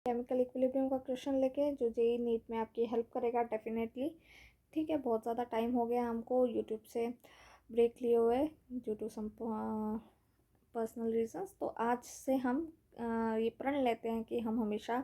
Chemical equilibrium का question लेके जो जेई नीट में आपकी हेल्प करेगा डेफिनेटली। ठीक है, बहुत ज़्यादा टाइम हो गया हमको यूट्यूब से ब्रेक लिए हुए due to some personal reasons. तो आज से हम ये प्रण लेते हैं कि हम हमेशा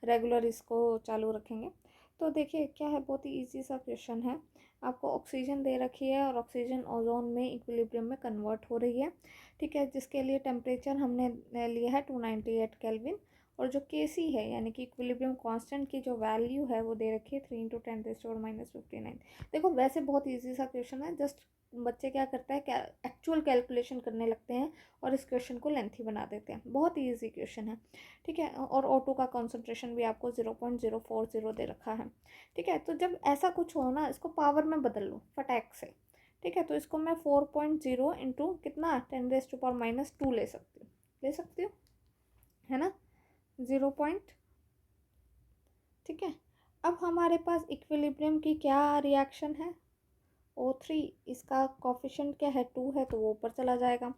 रेगुलर इसको चालू रखेंगे। तो देखिए क्या है, बहुत ही ईजी सा क्वेश्चन है। आपको ऑक्सीजन दे रखी है और ऑक्सीजन ओजोन में इक्विलिब्रियम में कन्वर्ट हो रही है। ठीक है, जिसके लिए टेम्परेचर हमने लिया है 298 केल्विन और जो केसी है यानी कि इक्विलिब्रियम कांस्टेंट की जो वैल्यू है वो दे रखी है 3 × 10⁻⁻⁵। देखो वैसे बहुत इजी सा क्वेश्चन है, जस्ट बच्चे क्या करते हैं, एक्चुअल कैलकुलेशन करने लगते हैं और इस क्वेश्चन को लेंथी बना देते हैं। बहुत ही ईजी क्वेश्चन है। ठीक है, और O2 का कॉन्सेंट्रेशन भी आपको 0.040 दे रखा है। ठीक है, तो जब ऐसा कुछ हो ना, इसको पावर में बदल लो फटाक से। ठीक है, तो इसको मैं 4.0 इंटू कितना 10⁻⁻2 ले सकती हूँ, है ना, 0. ठीक है, अब हमारे पास इक्विलिब्रियम की क्या रिएक्शन है, O3। इसका कोफिशिएंट क्या है, 2 है, तो वो ऊपर चला जाएगा।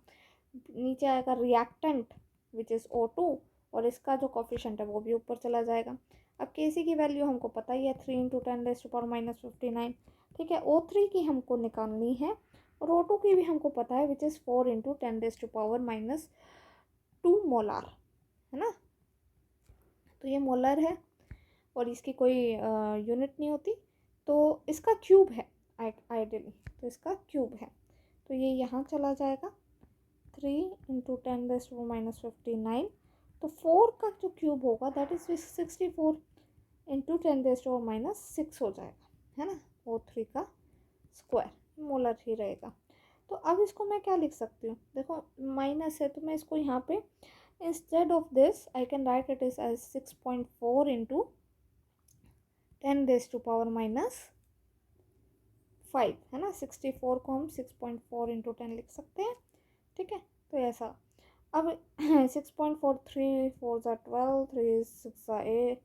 नीचे आएगा रिएक्टेंट विच इज़ O2 और इसका जो कोफिशिएंट है वो भी ऊपर चला जाएगा। अब Kc की वैल्यू हमको पता ही है 3 × 10⁻⁻59। ठीक है, O3 की हमको निकालनी है और O2 की भी हमको पता है विच इज़ 4 × 10⁻2 मोलार, है ना। तो ये मोलर है और इसकी कोई यूनिट नहीं होती, तो इसका क्यूब है आइडियली, तो इसका क्यूब है, तो ये यहाँ चला जाएगा 3 × 10⁻⁻59। तो 4 का जो क्यूब होगा दैट इज 64 × 10⁻6 हो जाएगा, है ना। O3 का स्क्वायर मोलर ही रहेगा। तो अब इसको मैं क्या लिख सकती हूँ, देखो माइनस है तो मैं इसको यहाँ पे instead of this I can write it is as 6.4 × 10⁻5, है ना। 64 को हम 6.4 × 10 लिख सकते हैं। ठीक है, तो ऐसा अब 6.43 4 × 12 3 6 8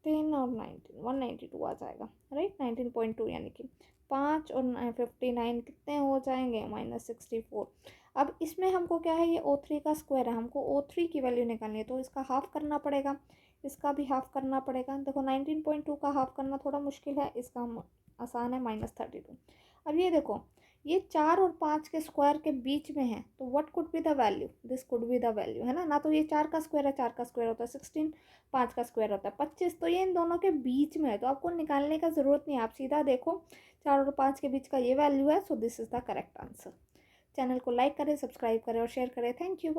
10 और 19 192 आ जाएगा, राइट। 19.2 यानी कि 5 और 59 कितने हो जाएंगे, -64। अब इसमें हमको क्या है, ये O3 का स्क्वायर है, हमको O3 की वैल्यू निकालनी है, तो इसका हाफ करना पड़ेगा, इसका भी हाफ करना पड़ेगा। देखो 19.2 का हाफ करना थोड़ा मुश्किल है, इसका आसान है, -32। अब ये देखो, ये 4 और 5 के स्क्वायर के बीच में है, तो what could be the value, this could be the value, है ना। ना तो ये 4 का स्क्वायर है, 4 का स्क्वायर होता है 16, 5 का स्क्वायर होता है 25, तो ये इन दोनों के बीच में है, तो आपको निकालने का ज़रूरत नहीं है, आप सीधा देखो 4 और 5 के बीच का ये वैल्यू है, so this is the correct answer. Channel को लाइक करें, सब्सक्राइब करें और शेयर करें। Thank you.